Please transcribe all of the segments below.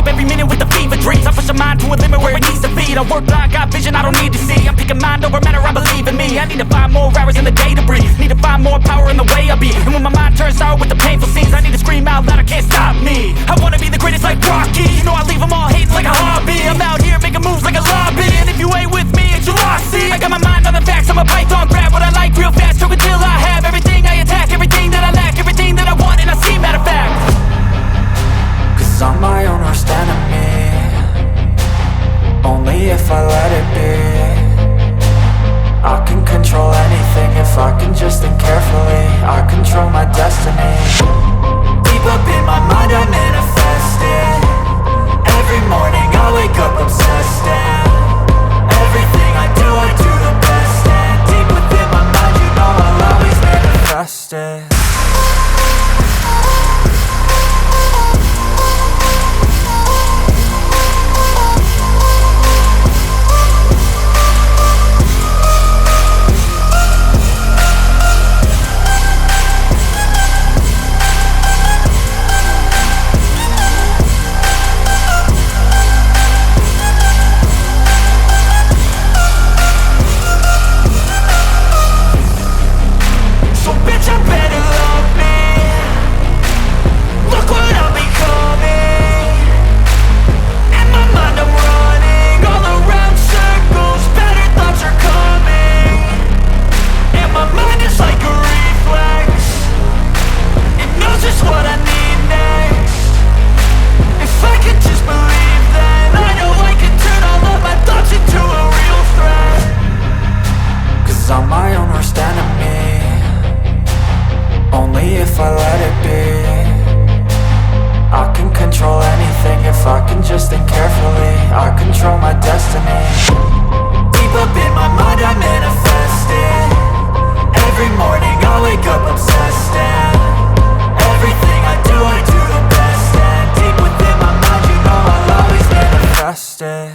up every minute with the fever dreams. I push a mind to a limit where it needs to feed. I work blind, got vision I don't need to see. I'm picking mind over matter, I believe in me. I need to find more hours in the day to breathe. Need to find more power in the way I be. And when my mind turns sour with the painful scenes, I need to scream out loud, I can't stop me. I wanna be the greatest like Rocky. You know I leave them all hating like a hobby. I'm out here making moves like a lobby. And if you ain't with me, it's your loss. See, I got my mind on the facts, I'm a python. Grab what I like real fast, choke until I have everything I attack, everything that I lack, everything that I want, and I see matter of fact. Cause I'm my own worst enemy, only if I let it be. I can control anything if I can just think carefully. I control my destiny. Deep up in my mind I manifest it. Every morning I wake up obsessed, and everything I do the best. And deep within my mind you know I'll always manifest it. If I let it be, I can control anything if I can just think carefully. I control my destiny. Deep up in my mind I manifest it. Every morning I wake up obsessed, and everything I do the best. And deep within my mind you know I'll always manifest it.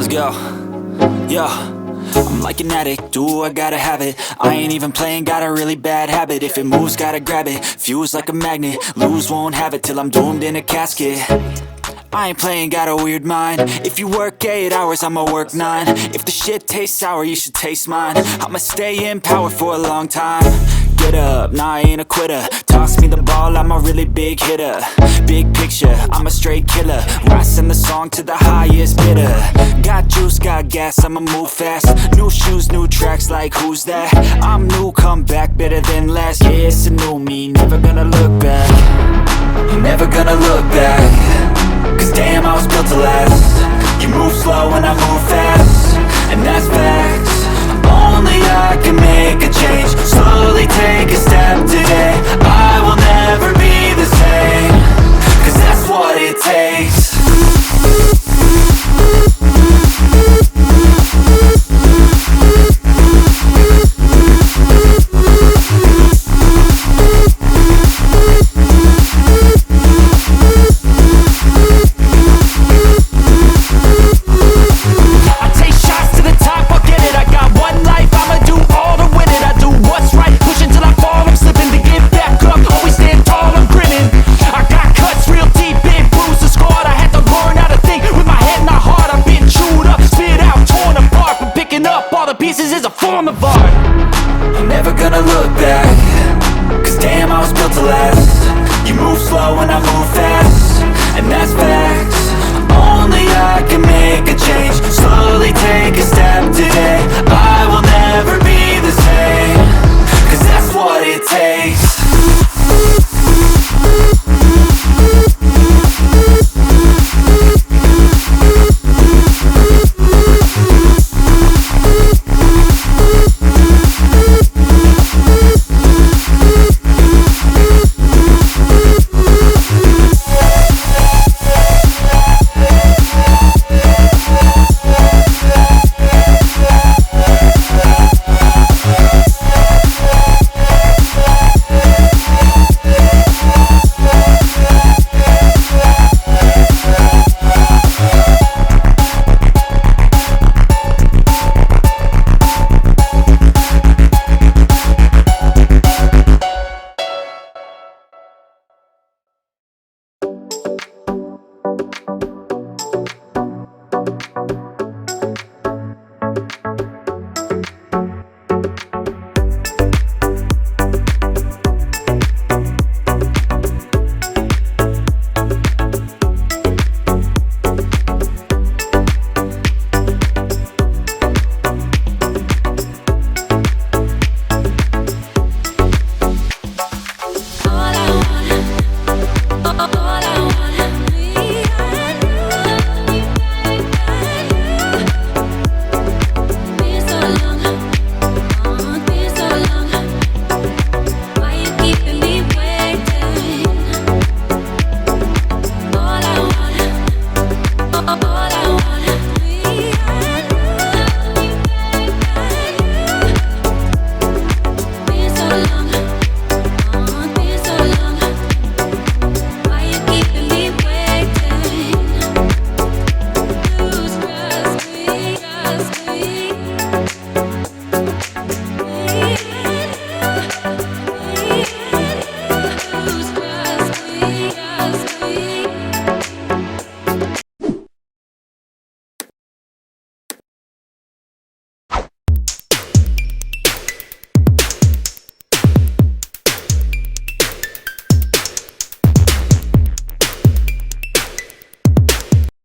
Let's go. Yo, I'm like an addict, do I gotta have it. I ain't even playing, got a really bad habit. If it moves, gotta grab it, fuse like a magnet. Lose, won't have it till I'm doomed in a casket. I ain't playing, got a weird mind. If you work 8 hours, I'ma work 9. If the shit tastes sour, you should taste mine. I'ma stay in power for a long time. Get up, nah, I ain't a quitter. Toss me the ball, I'm a really big hitter. Big picture, I'm a straight killer. Rising the song to the highest bidder. Got juice, got gas, I'ma move fast. New shoes, new tracks, like who's that? I'm new, come back, better than last. Yeah, it's a new me, never gonna look back. Never gonna look back. Cause damn, I was built to last. You move slow and I move fast, and that's facts. Only I can make a change. Slowly take a step today. I will never be the same. Cause that's what it takes. Pieces is a form of art. I'm never gonna look back. Cause damn, I was built to last. You move slow and I move fast, and that's fast.